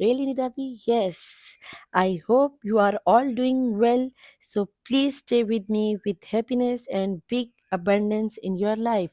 Really, Nidapi? Yes. I hope you are all doing well. So please stay with me with happiness and big abundance in your life.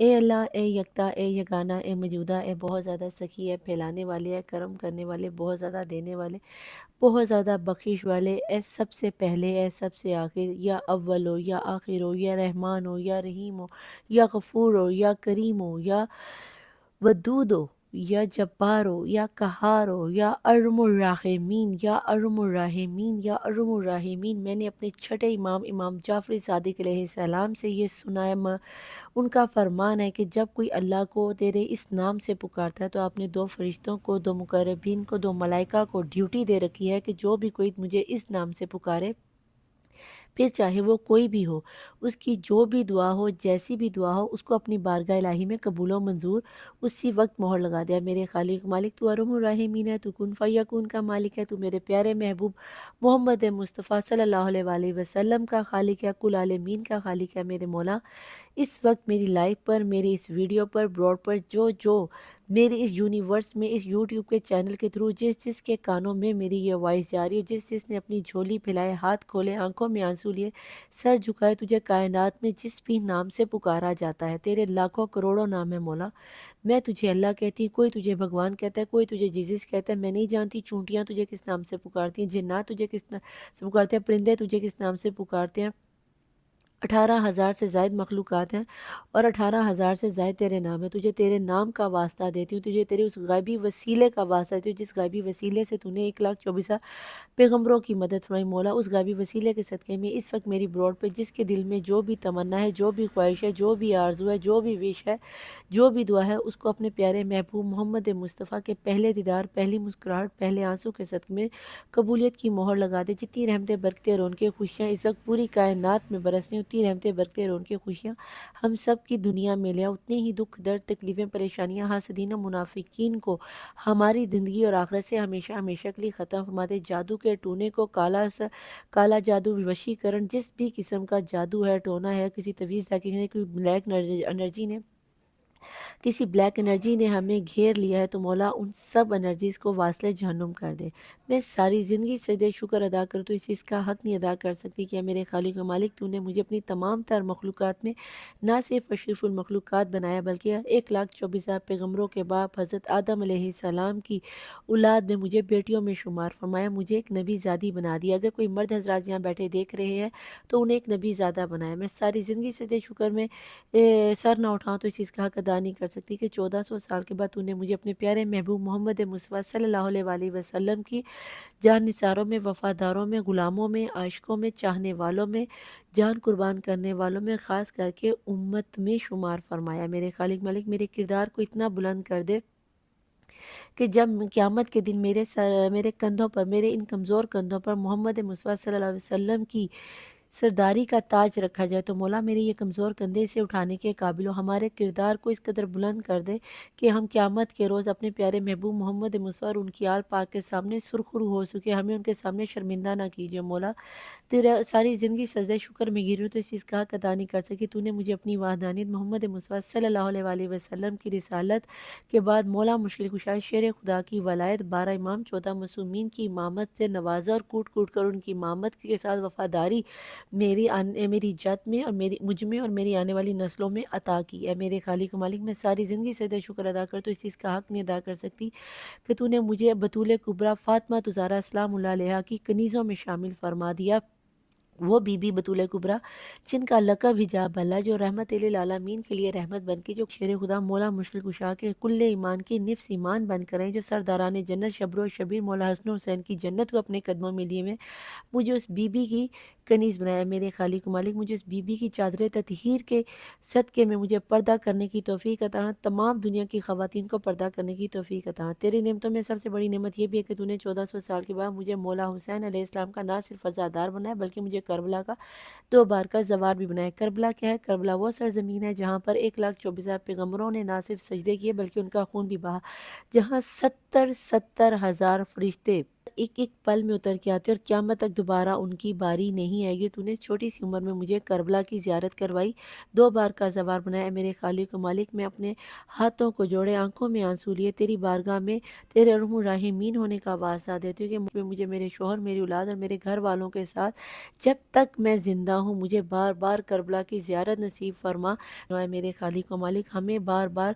اے اللہ، اے یکتا، اے یگانہ، اے موجودہ، اے بہت زیادہ سخی، اے پھیلانے والے، اے کرم کرنے والے، بہت زیادہ دینے والے، بہت زیادہ بخشش والے، اے سب سے پہلے، اے سب سے آخر، یا اول ہو یا آخر ہو، یا رحمان ہو یا رحیم ہو، یا غفور ہو یا کریم ہو، یا ودود ہو یا جبار ہو یا قہار ہو، یا ارحم الراحمین، یا ارحم الراحمین، یا ارحم الراحمین۔ میں نے اپنے چھٹے امام جعفر صادق علیہ السلام سے یہ سنا ہے، ان کا فرمان ہے کہ جب کوئی اللہ کو تیرے اس نام سے پکارتا ہے تو آپ نے دو فرشتوں کو، دو مقربین کو، دو ملائکہ کو ڈیوٹی دے رکھی ہے کہ جو بھی کوئی مجھے اس نام سے پکارے، پھر چاہے وہ کوئی بھی ہو، اس کی جو بھی دعا ہو، جیسی بھی دعا ہو، اس کو اپنی بارگاہ الہی میں قبول و منظور اسی وقت مہر لگا دیا۔ میرے خالق مالک تو ارحم الراحمین ہے، تو کن فیکون کا مالک ہے، تو میرے پیارے محبوب محمد مصطفیٰ صلی اللہ علیہ وآلہ وسلم کا خالق ہے، کل عالمین کا خالق ہے۔ میرے مولا، اس وقت میری لائف پر، میری اس ویڈیو پر، براڈ پر، جو میری اس یونیورس میں، اس یوٹیوب کے چینل کے تھرو جس کے کانوں میں میری یہ وائس جا رہی ہے، جس نے اپنی جھولی پھیلائے، ہاتھ کھولے، آنکھوں میں آنسو لیے، سر جھکائے، تجھے کائنات میں جس بھی نام سے پکارا جاتا ہے، تیرے لاکھوں کروڑوں نام ہے مولا، میں تجھے اللہ کہتی ہوں، کوئی تجھے بھگوان کہتا ہے، کوئی تجھے جیزس کہتا ہے، میں نہیں جانتی چونٹیاں تجھے کس نام سے پکارتی ہیں، جنات تجھے کس نام سے پکارتے ہیں، پرندے تجھے کس نام سے پکارتے ہیں، 18,000 سے زائد مخلوقات ہیں اور 18,000 سے زائد تیرے نام ہے۔ تجھے تیرے نام کا واسطہ دیتی ہوں، تجھے تیرے اس غیبی وسیلے کا واسطہ دیتی ہوں، جس غیبی وسیلے سے تو نے 1,24,000 پیغمبروں کی مدد فرمائی۔ مولا، اس غیبی وسیلے کے صدقے میں اس وقت میری براڈ پہ جس کے دل میں جو بھی تمنا ہے، جو بھی خواہش ہے، جو بھی آرزو ہے، جو بھی وش ہے، جو بھی دعا ہے، اس کو اپنے پیارے محبوب محمد مصطفیٰ کے پہلے دیدار، پہلی مسکراہٹ، پہلے آنسو کے صدقے میں قبولیت کی مہر لگا دے۔ جتنی رحمتیں، برکتیں، رونقیں، خوشیاں اس وقت پوری کائنات میں برس رہی ہیں، اتنی رحمتیں، برکتیں، رونقیں، خوشیاں ہم سب کی دنیا میں لے آ، اتنے ہی دکھ، درد، تکلیفیں، پریشانیاں، حاسدین و منافقین کو ہماری زندگی اور آخرت سے ہمیشہ ہمیشہ کے لیے ختم فرما دے۔ جادو کے ٹونے کو، کالا جادو، وشی کرن، جس بھی قسم کا جادو ہے، ٹونا ہے، کسی تویز حکیم نے، کوئی بلیک انرجی نے، کسی بلیک انرجی نے ہمیں گھیر لیا ہے، تو مولا ان سب انرجیز کو واصل جہنم کر دے۔ میں ساری زندگی سجدے شکر ادا کروں تو اس چیز کا حق نہیں ادا کر سکتی کہ میرے خالق و مالک، تو نے مجھے اپنی تمام تر مخلوقات میں نہ صرف اشرف المخلوقات بنایا، بلکہ 1,24,000 پیغمبروں کے باپ حضرت آدم علیہ السلام کی اولاد میں مجھے بیٹیوں میں شمار فرمایا، مجھے ایک نبی زادی بنا دیا۔ اگر کوئی مرد حضرات یہاں بیٹھے دیکھ رہے ہیں تو انہیں ایک نبی زادہ بنایا۔ میں ساری زندگی سجدے شکر میں سر نہ اٹھاؤں تو اس چیز کا حق ادا نہیں کر سکتی کہ 1400 سال کے بعد تو نے مجھے اپنے پیارے محبوب محمد مصطفیٰ صلی اللہ علیہ وآلہ وسلم کی جان نثاروں میں، وفاداروں میں، غلاموں میں، عاشقوں میں، چاہنے والوں میں، جان قربان کرنے والوں میں، خاص کر کے امت میں شمار فرمایا۔ میرے خالق مالک، میرے کردار کو اتنا بلند کر دے کہ جب قیامت کے دن میرے کندھوں پر، میرے ان کمزور کندھوں پر محمد مصطفیٰ صلی اللہ علیہ وسلم کی سرداری کا تاج رکھا جائے تو مولا میرے یہ کمزور کندھے سے اٹھانے کے قابل ہو، ہمارے کردار کو اس قدر بلند کر دے کہ ہم قیامت کے روز اپنے پیارے محبوب محمد مصطفیٰ اور ان کی آل پاک کے سامنے سرخرو ہو سکے، ہمیں ان کے سامنے شرمندہ نہ کیجیے مولا۔ تیرا ساری زندگی سجدہ شکر میں گر رہی ہوں تو اس چیز کا حق ادا نہیں کر سکی، تو نے مجھے اپنی وحدانیت محمد مصطفیٰ صلی اللہ علیہ وآلہ وسلم کی رسالت کے بعد مولا مشکل کشا شیر خدا کی ولایت، 12 امام، 14 معصومین کی امامت سے نوازا اور کوٹ کوٹ کر ان کی امامت کے ساتھ وفاداری میری جد میں اور مجھ میں اور میری آنے والی نسلوں میں عطا کی ہے۔ میرے خالق و مالک، میں ساری زندگی سجدہ شکر ادا کر تو اس چیز کا حق نہیں ادا کر سکتی کہ تو نے مجھے بطول کبریٰ فاطمہ زہرا سلام اللہ علیہا کی کنیزوں میں شامل فرما دیا، وہ بی بی بطول کبریٰ جن کا لقب حجاب اللہ، جو رحمت للعالمین کے لیے رحمت بن کے، جو شیر خدا مولا مشکل کشا کے کل ایمان کی نفس ایمان بن کر ہیں، جو سرداران جنت شبر و شبیر مولا حسن و حسین کی جنت کو اپنے قدموں میں لیے ہوئے، مجھے اس بی بی کی کنیز بنایا۔ میرے خالق و مالک، مجھے اس بی بی کی چادر تطہیر کے صدقے میں مجھے پردہ کرنے کی توفیق عطا، تمام دنیا کی خواتین کو پردہ کرنے کی توفیق عطا۔ تیری نعمتوں میں سب سے بڑی نعمت یہ بھی ہے کہ تو نے 1400 سال کے بعد مجھے مولا حسین علیہ السلام کا نہ صرف عزادار بنایا بلکہ مجھے کربلا کا 2 بار کا زوار بھی بنایا۔ کربلا کیا ہے؟ کربلا وہ سرزمین ہے جہاں پر 1,24,000 پیغمبروں نے نہ صرف سجدے کیے بلکہ ان کا خون بھی بہا، جہاں 70,000 فرشتے ایک ایک پل میں اتر کے آتے اور قیامت تک دوبارہ ان کی باری نہیں آئے گی۔ تو نے اس چھوٹی سی عمر میں مجھے کربلا کی زیارت کروائی، 2 بار کا سوار بنایا۔ اے میرے خالق و مالک، میں اپنے ہاتھوں کو جوڑے، آنکھوں میں آنسو لیے تیری بارگاہ میں تیرے ارحم الراحمین ہونے کا واسطہ دیتی ہوں کہ مجھے میرے شوہر، میری اولاد اور میرے گھر والوں کے ساتھ جب تک میں زندہ ہوں مجھے بار بار کربلا کی زیارت نصیب فرما۔ اے میرے خالق و مالک، ہمیں بار بار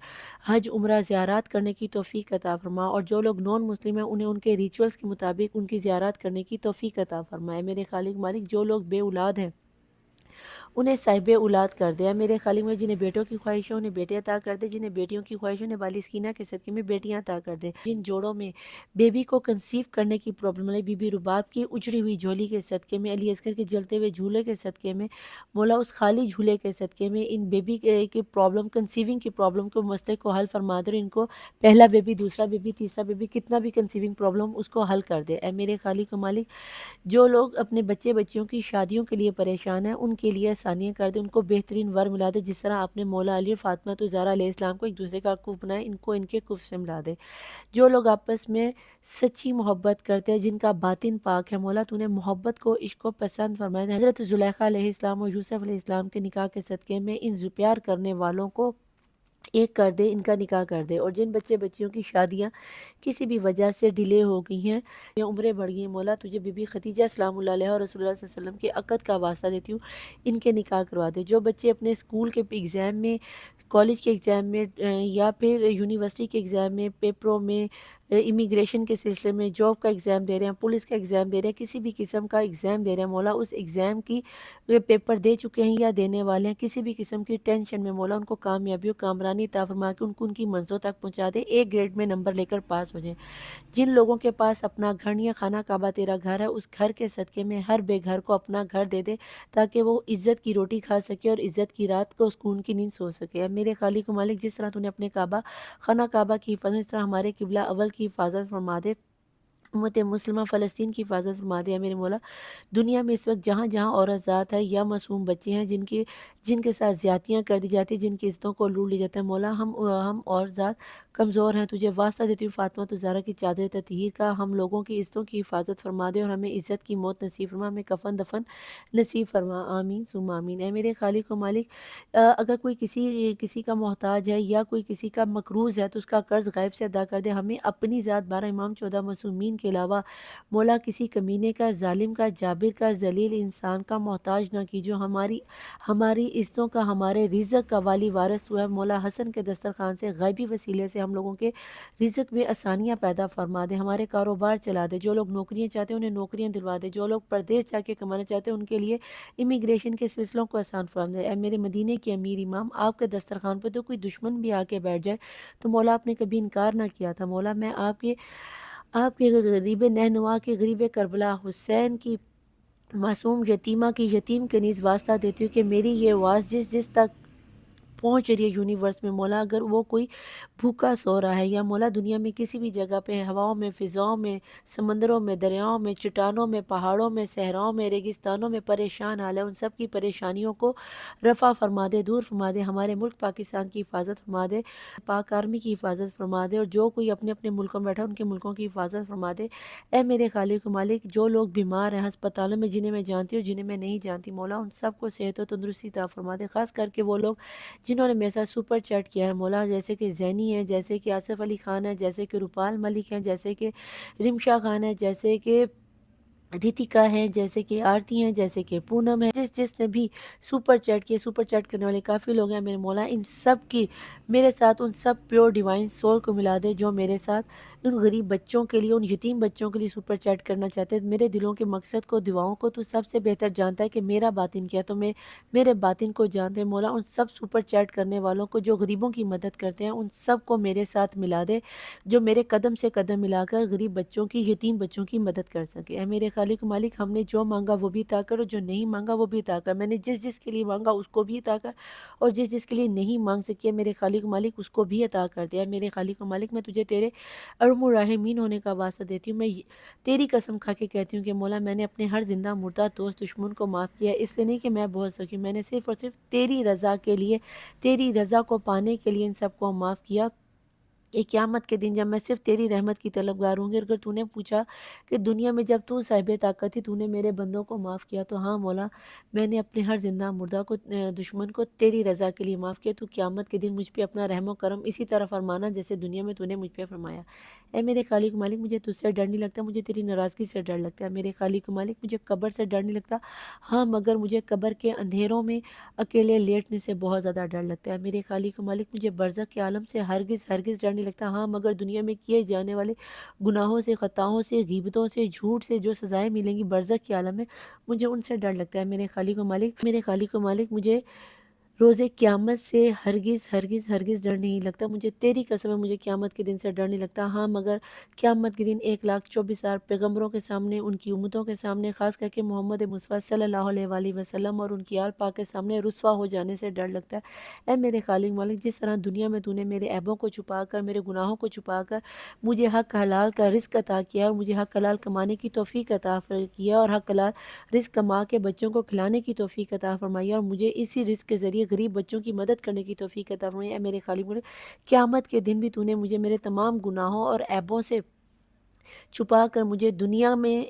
حج عمرہ زیارات کرنے کی توفیق عطا فرما، اور جو لوگ نان مسلم ہیں انہیں ان کے ریچولز کے مطابق ان کی زیارات کرنے کی توفیق عطا فرمائے۔ میرے خالق مالک، جو لوگ بے اولاد ہیں انہیں صاحب اولاد کر دے۔ میرے خالق میں جنہیں بیٹوں کی خواہش ہے انہیں بیٹے عطا کر دے، جنہیں بیٹیوں کی خواہش ہے انہیں والی سکینہ کے صدقے میں بیٹیاں عطا کر دے۔ جن جوڑوں میں بیبی کو کنسیو کرنے کی پرابلم ہے، بی بی رباب کی اجڑی ہوئی جھولی کے صدقے میں، علی اصغر کے جلتے ہوئے جھولے کے صدقے میں، مولا اس خالی جھولے کے صدقے میں ان بیبی کی پرابلم، کنسیونگ کی پرابلم کو، مسئلے کو حل فرما دے، اور ان کو پہلا بیبی، دوسرا بیبی، تیسرا بیبی، کتنا بھی کنسیونگ پرابلم اس کو حل کر دے۔ اے میرے خالق و مالک، جو لوگ اپنے بچے بچیوں کی شادیوں کے لیے پریشان ہیں ان کے لیے آسانیاں کر دے، ان کو بہترین ور ملا دے، جس طرح آپ نے مولا علی اور فاطمہ زہرا علیہ السلام کو ایک دوسرے کا کف بنائے، ان کو ان کے کف سے ملا دے۔ جو لوگ آپس میں سچی محبت کرتے ہیں، جن کا باطن پاک ہے، مولا تو نے محبت کو، عشق کو پسند فرمایا۔ حضرت زلیخا علیہ السلام اور یوسف علیہ السلام کے نکاح کے صدقے میں ان پیار کرنے والوں کو ایک کر دے، ان کا نکاح کر دے، اور جن بچے بچیوں کی شادیاں کسی بھی وجہ سے ڈیلے ہو گئی ہیں یا عمریں بڑھ گئی ہیں، مولا تجھے بی بی خدیجہ سلام اللہ علیہ اور رسول اللہ صلی اللہ علیہ وسلم کے عقد کا واسطہ دیتی ہوں، ان کے نکاح کروا دے۔ جو بچے اپنے اسکول کے ایگزام میں، کالج کے ایگزام میں، یا پھر یونیورسٹی کے ایگزام میں، پیپروں میں، امیگریشن کے سلسلے میں، جاب کا ایگزام دے رہے ہیں، پولیس کا ایگزام دے رہے ہیں، کسی بھی قسم کا ایگزام دے رہے ہیں، مولا اس ایگزام کی پیپر دے چکے ہیں یا دینے والے ہیں، کسی بھی قسم کی ٹینشن میں مولا ان کو کامیابی و کامرانی عطا فرما کے ان کی منزلوں تک پہنچا دے، ایک گریڈ میں نمبر لے کر پاس ہو جائیں۔ جن لوگوں کے پاس اپنا گھر نہیں ہے، خانہ کعبہ تیرا گھر ہے، اس گھر کے صدقے میں ہر بے گھر کو اپنا گھر دے دے تاکہ وہ عزت کی روٹی کھا سکے اور عزت کی رات کو سکون کی نیند سو سکے۔ اب میرے خالق و مالک، جس طرح تو نے اپنے کعبہ، خانہ کعبہ کی حفاظت، اس طرح ہمارے قبلہ اول کی حفاظت فرما دے، امت مسلمہ فلسطین کی حفاظت فرما دیا میرے مولا۔ دنیا میں اس وقت جہاں جہاں عورت ذات ہے یا معصوم بچے ہیں جن کے ساتھ زیادتیاں کر دی جاتی ہیں، جن کی عزتوں کو لوٹ لی جاتا ہے، مولا ہم اور ذات کمزور ہیں، تجھے واسطہ دیتی ہوں فاطمہ زہرا کی چادر تطہیر کا، ہم لوگوں کی عزتوں کی حفاظت فرما دے اور ہمیں عزت کی موت نصیب فرما، ہمیں کفن دفن نصیب فرما، آمین ثم آمین۔ اے میرے خالق و مالک، اگر کوئی کسی کا محتاج ہے یا کوئی کسی کا مقروض ہے تو اس کا قرض غیب سے ادا کر دے، ہمیں اپنی ذات 12 امام 14 معصومین کے علاوہ مولا کسی کمینے کا، ظالم کا، جابر کا، ذلیل انسان کا محتاج نہ کی، جو ہماری عزتوں کا، ہمارے رزق کا والی وارث ہوا ہے، مولا حسن کے دسترخوان سے غیبی وسیلے سے ہم لوگوں کے رزق میں آسانیاں پیدا فرما دے، ہمارے کاروبار چلا دے، جو لوگ نوکریاں چاہتے ہیں انہیں نوکریاں دلوا دے، جو لوگ پردیس جا کے کمانا چاہتے ہیں ان کے لیے امیگریشن کے سلسلوں کو آسان فرما دے۔ اے میرے مدینے کے امیر امام، آپ کے دسترخوان پہ تو کوئی دشمن بھی آ کے بیٹھ جائے تو مولا آپ نے کبھی انکار نہ کیا تھا، مولا میں آپ کے غریب نہنوا کے، غریب کربلا حسین کی معصوم یتیمہ کی، یتیم کے نیز واسطہ دیتی ہوں کہ میری یہ آواز جس تک پہنچ رہی ہے یونیورس میں، مولا اگر وہ کوئی بھوکا سو رہا ہے یا مولا دنیا میں کسی بھی جگہ پہ، ہواؤں میں، فضاؤں میں، سمندروں میں، دریاؤں میں، چٹانوں میں، پہاڑوں میں، صحراؤں میں، ریگستانوں میں پریشان حال ہے، ان سب کی پریشانیوں کو رفع فرما دے، دور فرما دے، ہمارے ملک پاکستان کی حفاظت فرما دے، پاک آرمی کی حفاظت فرما دے، اور جو کوئی اپنے اپنے ملکوں میں بیٹھا ان کے ملکوں کی حفاظت فرما دے۔ اے میرے خالق و مالک، جو لوگ بیمار ہیں ہسپتالوں میں، جنہیں میں جانتی ہوں جنہیں میں نہیں جانتی، مولا ان سب کو صحت و تندرستی عطا فرما دے، خاص کر کے وہ لوگ جنہوں نے میرے ساتھ سپر چیٹ کیا ہے، مولا جیسے کہ زینی ہے، جیسے کہ آصف علی خان ہے، جیسے کہ روپال ملک ہیں، جیسے کہ رمشا خان ہے، جیسے کہ ریتیکا ہے، جیسے کہ آرتی ہیں، جیسے کہ پونم ہے، جس نے بھی سپر چیٹ کیا، سپر چیٹ کرنے والے کافی لوگ ہیں میرے مولا، ان سب کی میرے ساتھ ان سب پیور ڈیوائن سول کو ملا دے جو میرے ساتھ ان غریب بچوں کے لیے، ان یتیم بچوں کے لیے سپر چیٹ کرنا چاہتے ہیں، میرے دلوں کے مقصد کو، دعاؤں کو تو سب سے بہتر جانتا ہے کہ میرا باطن کیا، تو میں میرے باطن کو جانتے ہیں مولا، ان سب سپر چیٹ کرنے والوں کو جو غریبوں کی مدد کرتے ہیں ان سب کو میرے ساتھ ملا دے، جو میرے قدم سے قدم ملا کر غریب بچوں کی، یتیم بچوں کی مدد کر سکے۔ اے میرے خالق مالک، ہم نے جو مانگا وہ بھی عطا کر، اور جو نہیں مانگا وہ بھی عطا کر، میں نے جس کے لیے مانگا اس کو بھی عطا کر، اور جس کے لیے نہیں مانگ سکی میرے خالق مالک اس کو بھی عطا کر دیا۔ میرے خالق مالک، میں تجھے تیرے ارحم الراحمین ہونے کا واسطہ دیتی ہوں، میں تیری قسم کھا کے کہتی ہوں کہ مولا میں نے اپنے ہر زندہ مردہ دوست دشمن کو معاف کیا ہے، اس لیے نہیں کہ میں بہت سکی، میں نے صرف اور صرف تیری رضا کے لیے، تیری رضا کو پانے کے لیے ان سب کو معاف کیا۔ کہ قیامت کے دن جب میں صرف تیری رحمت کی طلبگار ہوں گی، اگر تو نے پوچھا کہ دنیا میں جب تو صاحب طاقت تھی تو نے میرے بندوں کو معاف کیا، تو ہاں مولا میں نے اپنے ہر زندہ مردہ کو دشمن کو تیری رضا کے لیے معاف کیا، تو قیامت کے دن مجھ پہ اپنا رحم و کرم اسی طرح فرمانا جیسے دنیا میں تو نے مجھ پہ فرمایا۔ اے میرے خالق و مالک، مجھے تجھ سے ڈر نہیں لگتا، مجھے تیری ناراضگی سے ڈر لگتا ہے۔ میرے خالق و مالک، مجھے قبر سے ڈر نہیں لگتا، ہاں مگر مجھے قبر کے اندھیروں میں اکیلے لیٹنے سے بہت زیادہ ڈر لگتا ہے۔ میرے خالق و مالک، مجھے برزخ کے عالم سے ہرگز ہرگز ڈر نہیں لگتا، ہاں مگر دنیا میں کیے جانے والے گناہوں سے، خطاؤں سے، غیبتوں سے، جھوٹ سے جو سزائیں ملیں گی برزخ کے عالم میں، مجھے ان سے ڈر لگتا ہے۔ میرے خالق و مالک مجھے روز قیامت سے ہرگز ہرگز ہرگز ڈر نہیں لگتا، مجھے تیری قسم ہے مجھے قیامت کے دن سے ڈر نہیں لگتا، ہاں مگر قیامت کے دن 1,24,000 پیغمبروں کے سامنے، ان کی امتوں کے سامنے، خاص کر کے محمد مصطفیٰ صلی اللہ علیہ وآلہ وسلم اور ان کی آل پاک کے سامنے رسوا ہو جانے سے ڈر لگتا ہے۔ اے میرے خالق مالک، جس طرح دنیا میں تو نے میرے عیبوں کو چھپا کر، میرے گناہوں کو چھپا کر مجھے حق حلال کا رزق عطا کیا اور مجھے حق حلال کمانے کی توفیق عطا کیا اور حق حلال رزق کما کے بچوں کو کھلانے کی توفیق عطا فرمائی اور مجھے اسی رزق کے ذریعے غریب بچوں کی مدد کرنے کی توفیق عطا فرمائی۔ اے میرے خالق مالک، قیامت کے دن بھی تو نے مجھے میرے تمام گناہوں اور عیبوں سے چھپا کر مجھے دنیا میں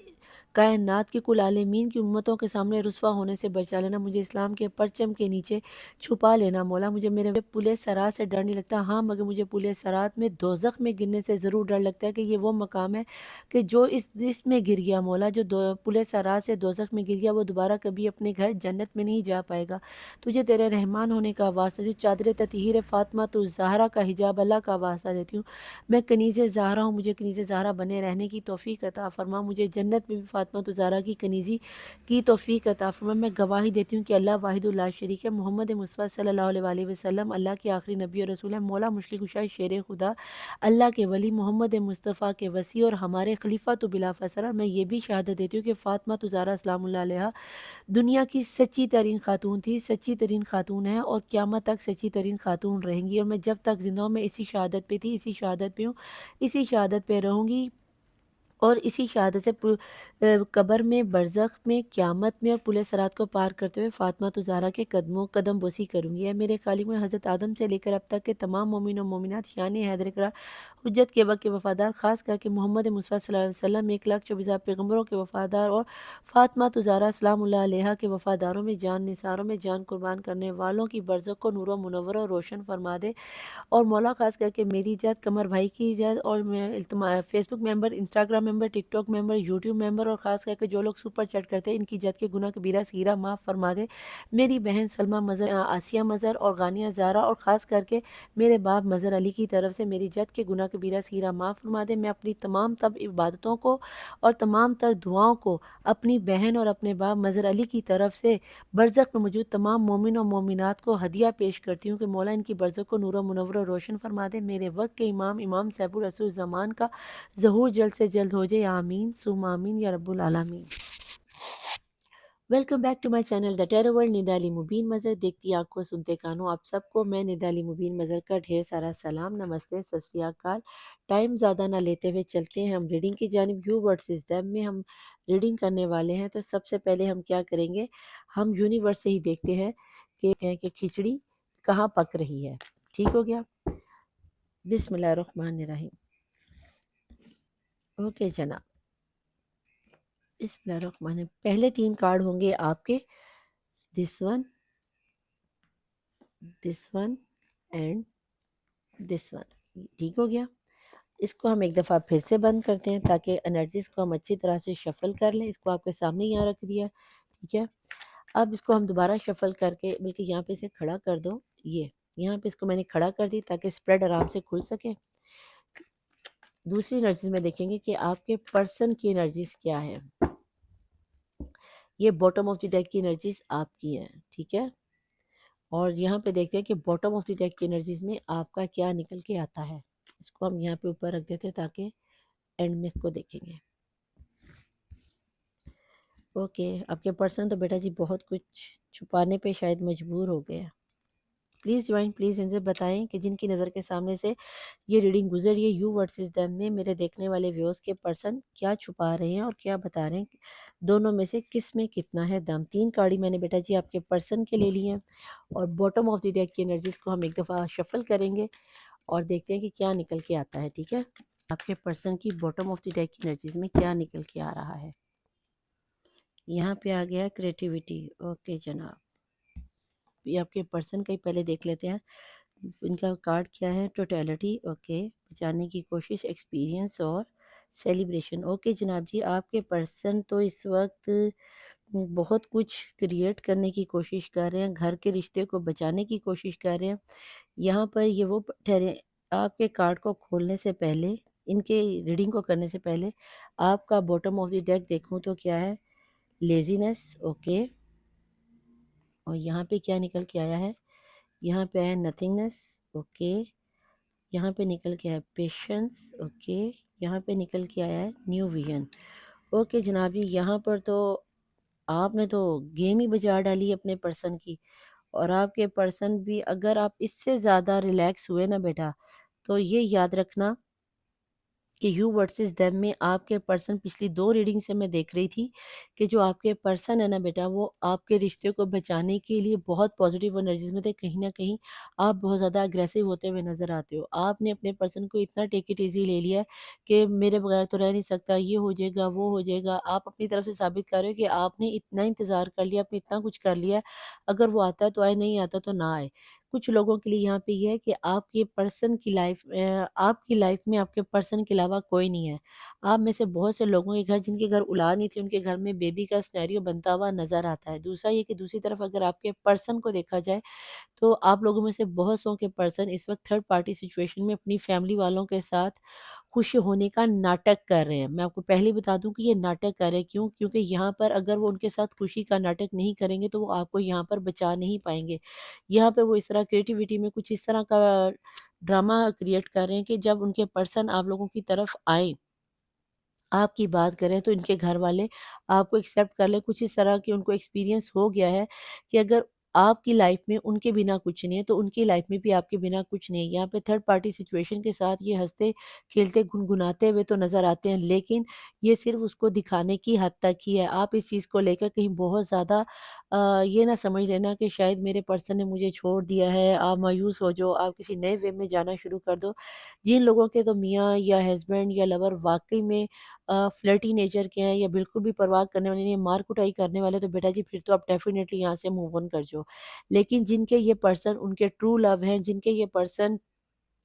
کائنات کی کل عالمین کی امتوں کے سامنے رسوا ہونے سے بچا لینا، مجھے اسلام کے پرچم کے نیچے چھپا لینا مولا۔ مجھے میرے پلے صراط سے ڈر نہیں لگتا، ہاں مگر مجھے پلے صراط میں دوزخ میں گرنے سے ضرور ڈر لگتا ہے کہ یہ وہ مقام ہے کہ جو اس میں گر گیا مولا، جو پلے صراط سے دوزخ میں گر گیا، وہ دوبارہ کبھی اپنے گھر جنت میں نہیں جا پائے گا۔ تجھے تیرے رحمان ہونے کا واسطہ، جو چادر تطہیر فاطمہ تو زہرا کا حجاب اللہ کا واسطہ دیتی ہوں، میں کنیز زہرا ہوں، مجھے کنیز زہرا بنے رہنے کی توفیق عطا فرما، مجھے جنت میں بھی فاطمہ تو زہرا کی کنیزی کی توفیق عطا فرما۔ میں گواہی دیتی ہوں کہ اللہ واحد لا شریک ہے، محمد مصطفیٰ صلی اللہ علیہ وآلہ وسلم اللہ کے آخری نبی اور رسول ہے، مولا مشکل کشا شیر خدا، اللہ کے ولی، محمد مصطفیٰ کے وصی اور ہمارے خلیفہ تو بلا فاصلہ۔ میں یہ بھی شہادت دیتی ہوں کہ فاطمہ تو زہرا سلام اللہ علیہا دنیا کی سچی ترین خاتون تھی، سچی ترین خاتون ہے اور قیامت تک سچی ترین خاتون رہیں گی، اور میں جب تک زندہ ہوں میں اسی شہادت پہ تھی، اسی شہادت پہ ہوں، اسی شہادت پہ رہوں گی اور اسی شہادت سے قبر میں، برزخ میں، قیامت میں اور پل صراط کو پار کرتے ہوئے فاطمہ تو زہرا کے قدم بوسی کروں گی۔ اے میرے خالق میں حضرت آدم سے لے کر اب تک کے تمام مومن و مومنات، یعنی حیدر قرار، حجت کے وقت کے وفادار، خاص کر کے محمد مصطفیٰ صلی اللہ علیہ وسلم 1,24,000 پیغمبروں کے وفادار اور فاطمہ تو زہرا سلام اللہ علیہا کے وفاداروں میں، جان نثاروں میں جان قربان کرنے والوں کی برزخ کو نور و منور و روشن فرما دے، اور مولا خاص کر کے میری جد، قمر بھائی کی جد، اور فیس بک ممبر، انسٹاگرام ممبر، ٹک ٹاک ممبر، یوٹیوب ممبر، اور خاص کر کے جو لوگ سپر چیٹ کرتے ہیں، ان کی جد کے گناہ کبیرہ صغیرہ معاف فرما دے۔ میری بہن سلمہ مظہر، آسیہ مظہر اور غانیہ زہرا، اور خاص کر کے میرے باپ مظہر علی کی طرف سے میری جد کے گناہ کبیرہ صغیرہ معاف فرما دے۔ میں اپنی تمام عبادتوں کو اور تمام تر دعاؤں کو اپنی بہن اور اپنے باپ مظہر علی کی طرف سے برزخ میں موجود تمام مومن و مومنات کو ہدیہ پیش کرتی ہوں کہ مولا ان کی برزخ کو نور و منور و روشن فرما دے۔ میرے وقت کے امام سیف الرسول زمان کا ظہور جلد سے جلد ہو جائے، آمین ثم آمین یا رب العالمین۔ Welcome back to my channel the terror world, نڈالی مبین مظہر، دیکھتی آنکھوں سنتے کانوں آپ سب کو میں نڈالی مبین مظہر کا ڈھیر سارا سلام، نمستے، ست سری اکال۔ ٹائم زیادہ نہ لیتے ہوئے چلتے ہیں ہم ریڈنگ کی جانب۔ یو ورسز دیم میں ہم ریڈنگ کرنے والے ہیں، تو سب سے پہلے ہم کیا کریں گے، ہم یونیورس سے ہی دیکھتے ہیں کہ کھچڑی کہاں پک رہی ہے۔ ٹھیک ہو گیا، بسم اللہ الرحمن الرحیم۔ اوکے جناب، بسم اللہ الرحمن الرحیم۔ پہلے 3 کارڈ ہوں گے آپ کے، this one and this one. ٹھیک ہو گیا، اس کو ہم ایک دفعہ پھر سے بند کرتے ہیں تاکہ انرجیز کو ہم اچھی طرح سے شفل کر لیں۔ اس کو آپ کے سامنے یہاں رکھ دیا، ٹھیک ہے۔ اب اس کو ہم دوبارہ شفل کر کے، بلکہ یہاں پہ اسے کھڑا کر دو، یہاں پہ اس کو میں نے کھڑا کر دی تاکہ اسپریڈ آرام سے کھل سکے۔ دوسری انرجیز میں دیکھیں گے کہ آپ کے پرسن کی انرجیز کیا ہے۔ یہ باٹم آف دی ڈیک کی انرجیز آپ کی ہیں، ٹھیک ہے۔ اور یہاں پہ دیکھتے ہیں کہ باٹم آف دی ڈیک کی انرجیز میں آپ کا کیا نکل کے آتا ہے۔ اس کو ہم یہاں پہ اوپر رکھ دیتے ہیں تاکہ اینڈ میں اس کو دیکھیں گے۔ اوکے، آپ کے پرسن تو بیٹا جی بہت کچھ چھپانے پہ شاید مجبور ہو گیا۔ پلیز جوائن، پلیز ان سے بتائیں کہ جن کی نظر کے سامنے سے یہ ریڈنگ گزر رہی ہے، یو ورسز دیم میں میرے دیکھنے والے ویوز کے پرسن کیا چھپا رہے ہیں اور کیا بتا رہے ہیں، دونوں میں سے کس میں کتنا ہے دم۔ 3 کارڈی میں نے بیٹا جی آپ کے پرسن کے لے لی ہیں، اور باٹم آف دی ڈیک کی انرجیز کو ہم ایک دفعہ شفل کریں گے اور دیکھتے ہیں کہ کیا نکل کے آتا ہے. ٹھیک ہے، آپ کے پرسن کی باٹم آف دی ڈیک کی انرجیز میں کیا نکل کے آ رہا ہے. یہاں پہ آ گیا کریٹیوٹی. اوکے جناب، یہ آپ کے پرسن کا ہی پہلے دیکھ لیتے ہیں. ان کا کارڈ کیا ہے؟ ٹوٹیلٹی. اوکے، بچانے کی کوشش، ایکسپیرینس اور سیلیبریشن. اوکے جناب جی، آپ کے پرسن تو اس وقت بہت کچھ کریٹ کرنے کی کوشش کر رہے ہیں، گھر کے رشتے کو بچانے کی کوشش کر رہے ہیں. یہاں پر یہ وہ ٹھہرے. آپ کے کارڈ کو کھولنے سے پہلے، ان کے ریڈنگ کو کرنے سے پہلے، آپ کا باٹم آف دی ڈیک دیکھوں تو کیا ہے؟ لیزینس. اوکے، اور یہاں پہ کیا نکل کے آیا ہے؟ یہاں پہ ہے نتھنگنس. اوکے، یہاں پہ نکل کے آیا پیشنس. اوکے، یہاں پہ نکل کے آیا ہے نیو ویژن. اوکے جناب جی، یہاں پر تو آپ نے تو گیم ہی بجا ڈالی اپنے پرسن کی. اور آپ کے پرسن بھی، اگر آپ اس سے زیادہ ریلیکس ہوئے نا بیٹا، تو یہ یاد رکھنا کہ یو ورسز دیم میں آپ کے پرسن، پچھلی 2 ریڈنگ سے میں دیکھ رہی تھی کہ جو آپ کے پرسن ہے نا بیٹا، وہ آپ کے رشتے کو بچانے کے لیے بہت پازیٹیو انرجیز میں تھے. کہیں نہ کہیں آپ بہت زیادہ اگریسو ہوتے ہوئے نظر آتے ہو. آپ نے اپنے پرسن کو اتنا ٹیک اٹ ایزی لے لیا ہے کہ میرے بغیر تو رہ نہیں سکتا، یہ ہو جائے گا، وہ ہو جائے گا. آپ اپنی طرف سے ثابت کر رہے ہو کہ آپ نے اتنا انتظار کر لیا، آپ نے اتنا کچھ کر لیا ہے. اگر وہ آتا ہے تو آئے، نہیں آتا تو نہ آئے. کچھ لوگوں کے لیے یہاں پہ یہ ہے کہ آپ کے پرسن کی لائف، آپ کی لائف میں آپ کے پرسن کے علاوہ کوئی نہیں ہے. آپ میں سے بہت سے لوگوں کے گھر، جن کے گھر اولاد نہیں تھی، ان کے گھر میں بیبی کا سینیریو بنتا ہوا نظر آتا ہے. دوسرا یہ کہ دوسری طرف اگر آپ کے پرسن کو دیکھا جائے تو آپ لوگوں میں سے بہت سو کے پرسن اس وقت تھرڈ پارٹی سچویشن میں اپنی فیملی والوں کے ساتھ خوش ہونے کا ناٹک کر رہے ہیں. میں آپ کو پہلے بتا دوں کہ یہ ناٹک کر رہے ہیں. کیوں؟ کیونکہ یہاں پر اگر وہ ان کے ساتھ خوشی کا ناٹک نہیں کریں گے تو وہ آپ کو یہاں پر بچا نہیں پائیں گے. یہاں پہ وہ اس طرح کریٹیوٹی میں کچھ اس طرح کا ڈرامہ کریٹ کر رہے ہیں کہ جب ان کے پرسن آپ لوگوں کی طرف آئیں، آپ کی بات کریں، تو ان کے گھر والے آپ کو ایکسیپٹ کر لیں. کچھ اس طرح کی ان کو ایکسپیرینس ہو گیا ہے کہ اگر آپ کی لائف میں ان کے بنا کچھ نہیں ہے تو ان کی لائف میں بھی آپ کے بنا کچھ نہیں ہے. یہاں پہ تھرڈ پارٹی سچویشن کے ساتھ یہ ہنستے کھیلتے گنگناتے ہوئے تو نظر آتے ہیں، لیکن یہ صرف اس کو دکھانے کی حد تک ہی ہے. آپ اس چیز کو لے کر کہیں بہت زیادہ یہ نہ سمجھ لینا کہ شاید میرے پرسن نے مجھے چھوڑ دیا ہے. آپ مایوس ہو جاؤ، آپ کسی نئے وے میں جانا شروع کر دو. جن لوگوں کے تو میاں یا ہسبینڈ یا لور واقعی میں فلرٹی نیچر کے ہیں یا بالکل بھی پرواہ کرنے والے نہیں، مار کٹائی کرنے والے، تو بیٹا جی پھر تو آپ ڈیفینیٹلی یہاں سے موو آن کر جاؤ. لیکن جن کے یہ پرسن ان کے ٹرو لو ہیں، جن کے یہ پرسن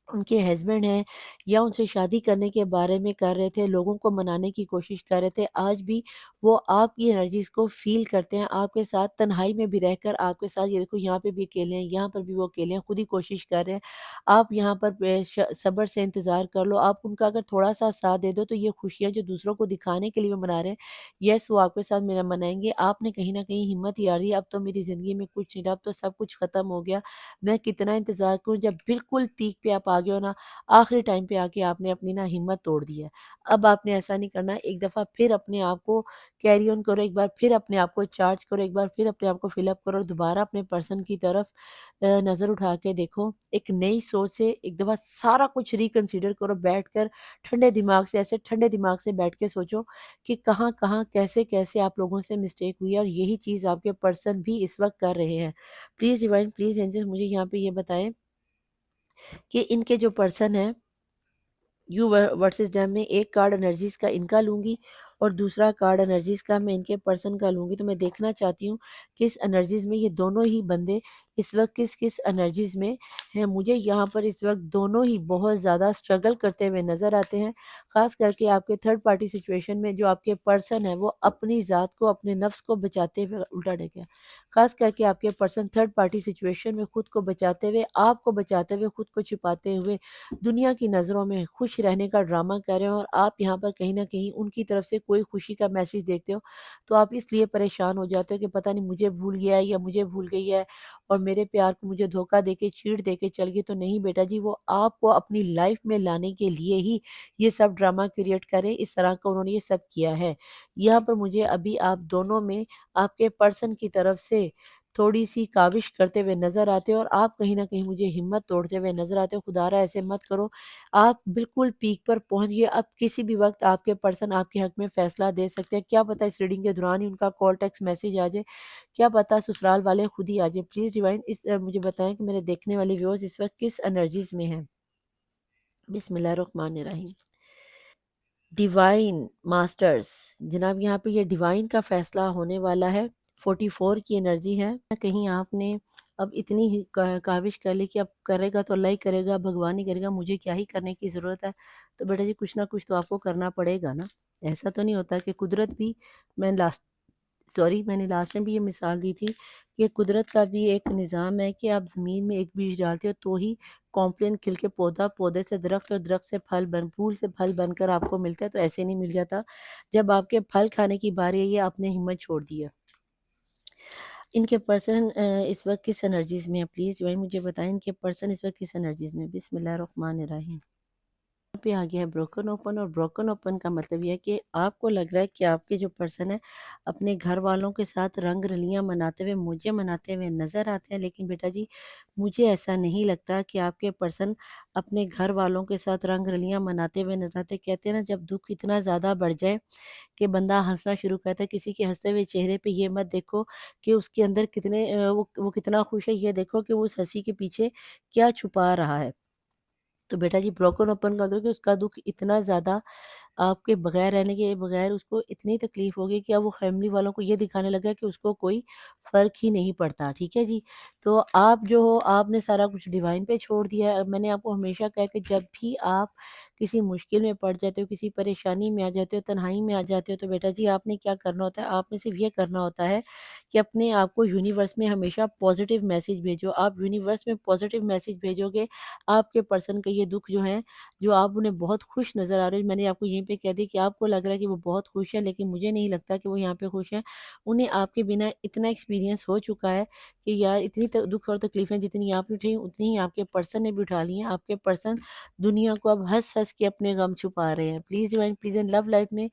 ان کے ہسبینڈ ہیں یا ان سے شادی کرنے کے بارے میں کر رہے تھے، لوگوں کو منانے کی کوشش کر رہے تھے، آج بھی وہ آپ کی انرجیز کو فیل کرتے ہیں. آپ کے ساتھ تنہائی میں بھی رہ کر آپ کے ساتھ، یہ دیکھو یہاں پہ بھی اکیلے ہیں، یہاں پر بھی وہ اکیلے ہیں، خود ہی کوشش کر رہے ہیں. آپ یہاں پر صبر سے انتظار کر لو. آپ ان کا اگر تھوڑا سا ساتھ دے دو تو یہ خوشیاں جو دوسروں کو دکھانے کے لیے وہ منا رہے ہیں، یس وہ آپ کے ساتھ میرا منائیں گے. آپ نے کہیں نہ کہیں ہمت ہی آ رہی ہے، اب تو میری زندگی میں کچھ نہیں رہا، اب تو سب کچھ ختم ہو گیا، میں کتنا انتظار کروں. جب بالکل پیک پہ آپ آ گئے ہو نا، آخری ٹائم پہ آ کے آپ نے اپنی نا ہمت توڑ دی ہے. اب آپ نے ایسا نہیں کرنا. ایک دفعہ پھر اپنے آپ کو کیری آن کرو، ایک بار پھر اپنے آپ کو چارج کرو، ایک بار پھر اپنے آپ کو فل اپ کرو، اور دوبارہ اپنے پرسن کی طرف نظر اٹھا کے دیکھو. ایک نئی سوچ سے ایک دفعہ سارا کچھ ریکنسیڈر کرو، بیٹھ کر ٹھنڈے دماغ سے، ایسے ٹھنڈے دماغ سے بیٹھ کے سوچو کہ کہاں کہاں کیسے کیسے آپ لوگوں سے مسٹیک ہوئی ہے، اور یہی چیز آپ کے پرسن بھی اس وقت کر رہے ہیں. پلیز ڈیوائن، پلیز اینجل، مجھے یہاں پہ یہ بتائیں کہ ان کے جو پرسن ہیں یو ورسز ڈیم میں، ایک کارڈ انرجیز کا ان کا لوں گی اور دوسرا کارڈ انرجیز کا میں ان کے پرسن کا لوں گی. تو میں دیکھنا چاہتی ہوں کہ اس انرجیز میں یہ دونوں ہی بندے اس وقت کس کس انرجیز میں ہیں. مجھے یہاں پر اس وقت دونوں ہی بہت زیادہ سٹرگل کرتے ہوئے نظر آتے ہیں. خاص کر کے آپ کے تھرڈ پارٹی سچویشن میں جو آپ کے پرسن ہیں وہ اپنی ذات کو، اپنے نفس کو بچاتے ہوئے، الٹا ڈے گیا، خاص کر کے آپ کے پرسن تھرڈ پارٹی سچویشن میں خود کو بچاتے ہوئے، آپ کو بچاتے ہوئے، خود کو چھپاتے ہوئے دنیا کی نظروں میں خوش رہنے کا ڈرامہ کر رہے ہیں. اور آپ یہاں پر کہیں نہ کہیں ان کی طرف سے کوئی خوشی کا میسج دیکھتے ہو تو آپ اس لیے پریشان ہو جاتے ہو کہ پتہ نہیں مجھے بھول گیا ہے یا مجھے بھول گئی ہے اور میرے پیار کو مجھے دھوکہ دے کے، چیٹ دے کے چل گئی. تو نہیں بیٹا جی، وہ آپ کو اپنی لائف میں لانے کے لیے ہی یہ سب ڈرامہ کریٹ کریں. اس طرح کا انہوں نے یہ سب کیا ہے. یہاں پر مجھے ابھی آپ دونوں میں آپ کے پرسن کی طرف سے تھوڑی سی کاوش کرتے ہوئے نظر آتے ہو، اور آپ کہیں نہ کہیں مجھے ہمت توڑتے ہوئے نظر آتے ہو. خدا را ایسے مت کرو، آپ بالکل پیک پر پہنچ گئے. اب کسی بھی وقت آپ کے پرسن آپ کے حق میں فیصلہ دے سکتے ہیں. کیا پتہ اس ریڈنگ کے دوران ہی ان کا کال ٹیکسٹ میسج آ جائے، کیا پتہ سسرال والے خود ہی آ جائے. پلیز ڈیوائن مجھے بتائیں کہ میرے دیکھنے والے ویورز اس وقت کس انرجیز میں ہیں. بسم اللہ الرحمن الرحیم۔ ڈیوائن ماسٹرز، جناب یہاں پہ یہ ڈیوائن کا فیصلہ ہونے والا ہے۔ 44 کی انرجی ہے۔ کہیں آپ نے اب اتنی ہی کاوش کر لی کہ اب کرے گا تو اللہ ہی کرے گا، بھگوان ہی کرے گا، مجھے کیا ہی کرنے کی ضرورت ہے۔ تو بیٹا جی کچھ نہ کچھ تو آپ کو کرنا پڑے گا نا۔ ایسا تو نہیں ہوتا کہ قدرت بھی، میں نے لاسٹ میں بھی یہ مثال دی تھی کہ قدرت کا بھی ایک نظام ہے کہ آپ زمین میں ایک بیج ڈالتے ہو تو ہی کمپلین کھل کے پودا، پودے سے درخت، اور درخت سے پھل بن، پھول سے پھل بن کر آپ کو ملتا ہے، تو ایسے نہیں مل جاتا۔ جب آپ کے پھل کھانے کی باری ہے، یہ آپ نے ہمت چھوڑ دی ہے۔ ان کے پرسن اس وقت کس انرجیز میں ہے، پلیز جو ہے مجھے بتائیں ان کے پرسن اس وقت کس انرجیز میں۔ بسم اللہ الرحمن الرحیم۔ پہ آ گیا ہے بروکن اوپن، اور بروکن اوپن کا مطلب یہ ہے کہ آپ کو لگ رہا ہے کہ آپ کے جو پرسن ہے اپنے گھر والوں کے ساتھ رنگ رلیاں مناتے ہوئے مجھے مناتے ہوئے نظر آتے ہیں، لیکن بیٹا جی مجھے ایسا نہیں لگتا کہ آپ کے پرسن اپنے گھر والوں کے ساتھ رنگ رلیاں مناتے ہوئے نظر آتے۔ کہتے ہیں نا جب دکھ اتنا زیادہ بڑھ جائے کہ بندہ ہنسنا شروع کرتا ہے، کسی کے ہنستے ہوئے چہرے پہ یہ مت دیکھو کہ اس کے اندر کتنے وہ کتنا خوش ہے، یہ دیکھو کہ وہ اس ہنسی کے پیچھے کیا چھپا رہا ہے۔ تو بیٹا جی بروکن اوپن کا کہ اس کا دکھ اتنا زیادہ آپ کے بغیر رہنے کے بغیر اس کو اتنی تکلیف ہوگی کہ اب وہ فیملی والوں کو یہ دکھانے لگا کہ اس کو کوئی فرق ہی نہیں پڑتا، ٹھیک ہے جی۔ تو آپ جو ہو، آپ نے سارا کچھ ڈیوائن پہ چھوڑ دیا ہے۔ میں نے آپ کو ہمیشہ کہا کہ جب بھی آپ کسی مشکل میں پڑ جاتے ہو، کسی پریشانی میں آ جاتے ہو، تنہائی میں آ جاتے ہو، تو بیٹا جی آپ نے کیا کرنا ہوتا ہے، آپ نے صرف یہ کرنا ہوتا ہے کہ اپنے آپ کو یونیورس میں ہمیشہ پازیٹیو میسیج بھیجو۔ آپ یونیورس میں پازیٹیو میسیج بھیجو گے، آپ کے پرسن کا یہ دکھ جو ہے، جو آپ انہیں بہت خوش نظر آ رہے ہیں، میں نے آپ کو یہیں پہ کہہ دی کہ آپ کو لگ رہا ہے کہ وہ بہت خوش ہیں، لیکن مجھے نہیں لگتا کہ وہ یہاں پہ خوش ہیں۔ انہیں آپ کے بنا اتنا ایکسپیرینس ہو چکا ہے کہ یار اتنی دکھ اور تکلیفیں جتنی آپ نے اٹھائی اتنی ہی آپ کے پرسن نے بھی اٹھا لی ہیں۔ آپ کے پرسن دنیا کو اب ہنس ہنس کے اپنے غم چھپا رہے ہیں۔ پلیز جوائن پلیز ان لو لائف میں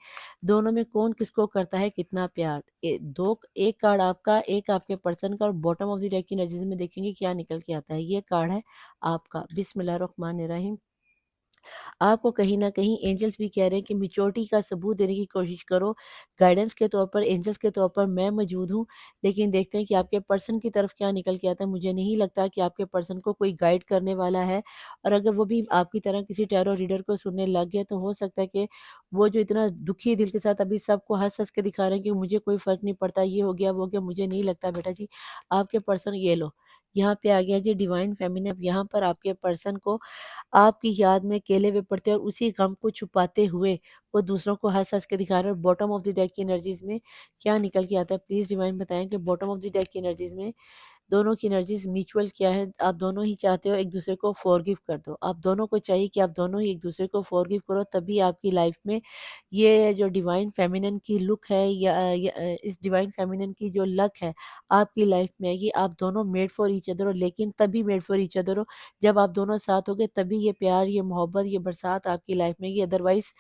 دونوں میں کون کس کو کرتا ہے کتنا پیار۔ ایک کارڈ آپ کا، ایک آپ کے پرسن کا، اور باٹم آف دی ڈیک کی نظر میں دیکھیں گے کیا نکل کے آتا ہے۔ یہ کارڈ ہے آپ کا۔ بسم اللہ الرحمن الرحیم۔ آپ کو کہیں نہ کہیں اینجلز بھی کہہ رہے ہیں کہ میچورٹی کا ثبوت دینے کی کوشش کرو۔ گائیڈنس کے طور پر، اینجلز کے طور پر میں موجود ہوں، لیکن دیکھتے ہیں کہ آپ کے پرسن کی طرف کیا نکل کے آتا ہے۔ مجھے نہیں لگتا کہ آپ کے پرسن کو کوئی گائیڈ کرنے والا ہے، اور اگر وہ بھی آپ کی طرح کسی ٹیرو ریڈر کو سننے لگ گیا تو ہو سکتا ہے کہ وہ جو اتنا دکھی دل کے ساتھ ابھی سب کو ہنس ہنس کے دکھا رہے ہیں کہ مجھے کوئی فرق نہیں پڑتا، یہ ہو گیا وہ ہو گیا، مجھے نہیں لگتا بیٹا جی آپ کے پرسن یہ لو یہاں پہ آ گیا جی ڈیوائن فیمینن۔ اب یہاں پر آپ کے پرسن کو آپ کی یاد میں کیلے ہوئے پڑتے ہیں، اور اسی غم کو چھپاتے ہوئے وہ دوسروں کو ہنس ہنس کے دکھا رہے ہیں۔ اور باٹم آف دی ڈیک کی انرجیز میں کیا نکل کے آتا ہے، پلیز ڈیوائن بتائیں کہ باٹم آف دی ڈیک کی انرجیز میں دونوں کی انرجیز میچول کیا ہے۔ آپ دونوں ہی چاہتے ہو ایک دوسرے کو فورگیو کر دو، آپ دونوں کو چاہیے کہ آپ دونوں ہی ایک دوسرے کو فورگیو کرو، تبھی آپ کی لائف میں یہ جو ڈیوائن فیمینن کی لک ہے، یا اس ڈیوائن فیمینن کی جو لک ہے آپ کی لائف میں، یہ آپ دونوں میڈ فار ایچ ادر ہو، لیکن تبھی میڈ فار ایچ ادر ہو جب آپ دونوں ساتھ ہو گے، تبھی یہ پیار، یہ محبت، یہ برسات آپ کی لائف میں گی۔ ادروائز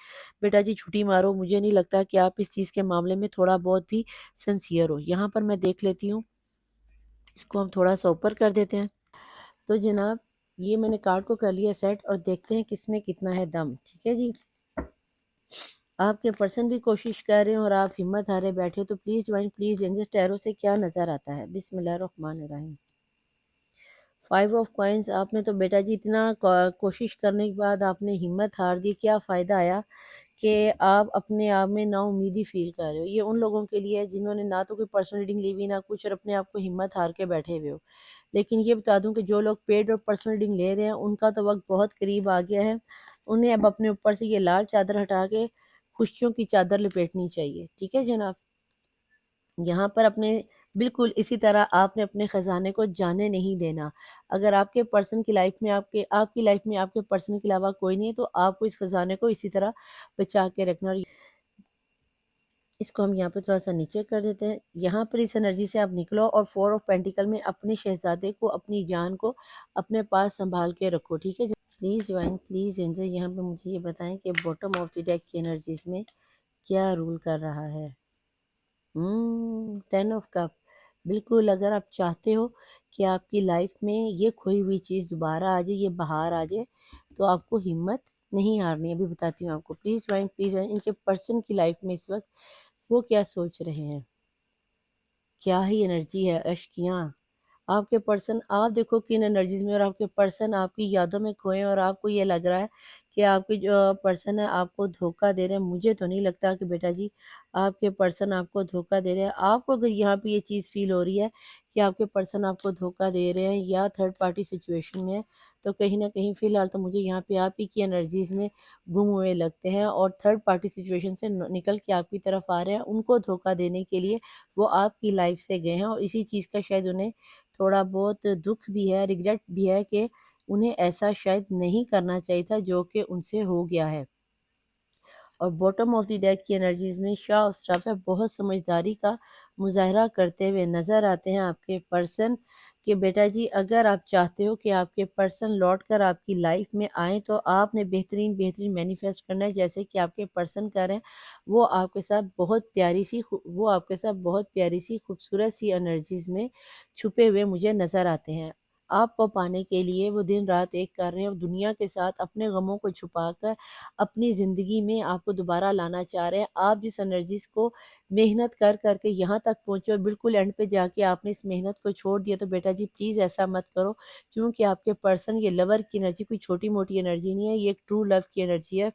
بیٹا جی چھٹی مارو، مجھے نہیں لگتا کہ آپ اس چیز کے معاملے میں تھوڑا بہت بھی سنسیئر ہو۔ یہاں پر میں دیکھ لیتی ہوں، اس کو ہم تھوڑا سا اوپر کر دیتے ہیں۔ تو جناب یہ میں نے کارڈ کو کر لیا سیٹ، اور دیکھتے ہیں کس میں کتنا ہے دم، ٹھیک ہے جی۔ آپ کے پرسن بھی کوشش کر رہے ہیں اور آپ ہمت ہارے بیٹھے ہو، تو please join please angel tarot سے کیا نظر آتا ہے۔ بسم اللہ الرحمن الرحیم۔ 5 آف کوائنز، آپ نے تو بیٹا جی اتنا کوشش کرنے کے بعد آپ نے ہمت ہار دی، کیا فائدہ آیا کہ آپ اپنے آپ میں نا امیدی فیل کر رہے ہو۔ یہ ان لوگوں کے لیے ہے جنہوں نے نہ تو کوئی پرسنل ریڈنگ لی ہوئی نہ کچھ، اور اپنے آپ کو ہمت ہار کے بیٹھے ہوئے ہو۔ لیکن یہ بتا دوں کہ جو لوگ پیڈ اور پرسنل ریڈنگ لے رہے ہیں ان کا تو وقت بہت قریب آ گیا ہے، انہیں اب اپنے اوپر سے یہ لال چادر ہٹا کے خوشیوں کی چادر لپیٹنی چاہیے، ٹھیک ہے جناب۔ یہاں پر اپنے بالکل اسی طرح آپ نے اپنے خزانے کو جانے نہیں دینا۔ اگر آپ کے پرسن کی لائف میں آپ کی لائف میں آپ کے پرسن کے علاوہ کوئی نہیں ہے، تو آپ کو اس خزانے کو اسی طرح بچا کے رکھنا۔ اور اس کو ہم یہاں پہ تھوڑا سا نیچے کر دیتے ہیں۔ یہاں پر اس انرجی سے آپ نکلو، اور 4 آف پینٹیکل میں اپنے شہزادے کو، اپنی جان کو اپنے پاس سنبھال کے رکھو، ٹھیک ہے۔ پلیز جوائن پلیز اینجل یہاں پہ مجھے یہ بتائیں کہ باٹم آف دی ڈیک کی انرجیز میں کیا رول کر رہا ہے۔ 10 آف کپ، بالکل اگر آپ چاہتے ہو کہ آپ کی لائف میں یہ کھوئی ہوئی چیز دوبارہ آ جائے، یہ بہار آ جائے، تو آپ کو ہمت نہیں ہارنی۔ ابھی بتاتی ہوں آپ کو۔ پلیز جوائن پلیز، ان کے پرسن کی لائف میں اس وقت وہ کیا سوچ رہے ہیں، کیا ہی انرجی ہے، اشکیاں آپ کے پرسن آپ دیکھو کن انرجیز میں، اور آپ کے پرسن آپ کی یادوں میں کھوئے اور آپ کو یہ لگ رہا ہے کہ آپ کے جو پرسن ہے آپ کو دھوکہ دے رہے ہیں۔ مجھے تو نہیں لگتا کہ بیٹا جی آپ کے پرسن آپ کو دھوکہ دے رہے ہیں۔ آپ کو اگر یہاں پہ یہ چیز فیل ہو رہی ہے کہ آپ کے پرسن آپ کو دھوکہ دے رہے ہیں یا تھرڈ پارٹی سچویشن میں ہے، تو کہیں نہ کہیں فی الحال تو مجھے یہاں پہ آپ ہی کی انرجیز میں گم ہوئے لگتے ہیں، اور تھرڈ پارٹی سچویشن سے نکل کے آپ کی طرف آ رہے ہیں۔ ان کو دھوکہ دینے کے لیے وہ آپ کی لائف سے گئے ہیں، اور اسی چیز کا شاید انہیں تھوڑا بہت دکھ بھی ہے، ریگریٹ بھی ہے کہ انہیں ایسا شاید نہیں کرنا چاہیے تھا جو کہ ان سے ہو گیا ہے۔ اور باٹم آف دی ڈیک کی انرجیز میں شاہ آف اسٹاف ہے، بہت سمجھداری کا مظاہرہ کرتے ہوئے نظر آتے ہیں آپ کے پرسن کہ بیٹا جی اگر آپ چاہتے ہو کہ آپ کے پرسن لوٹ کر آپ کی لائف میں آئیں تو آپ نے بہترین مینیفیسٹ کرنا ہے، جیسے کہ آپ کے پرسن کر رہے ہیں۔ وہ آپ کے ساتھ بہت پیاری سی خوبصورت سی انرجیز میں چھپے ہوئے مجھے نظر آتے ہیں۔ آپ کو پانے کے لیے وہ دن رات ایک کر رہے ہیں، اور دنیا کے ساتھ اپنے غموں کو چھپا کر اپنی زندگی میں آپ کو دوبارہ لانا چاہ رہے ہیں۔ آپ جس انرجیز کو محنت کر کر کے یہاں تک پہنچے اور بالکل اینڈ پہ جا کے آپ نے اس محنت کو چھوڑ دیا، تو بیٹا جی پلیز ایسا مت کرو، کیونکہ آپ کے پرسن یہ لور کی انرجی کوئی چھوٹی موٹی انرجی نہیں ہے، یہ ایک ٹرو لو کی انرجی ہے۔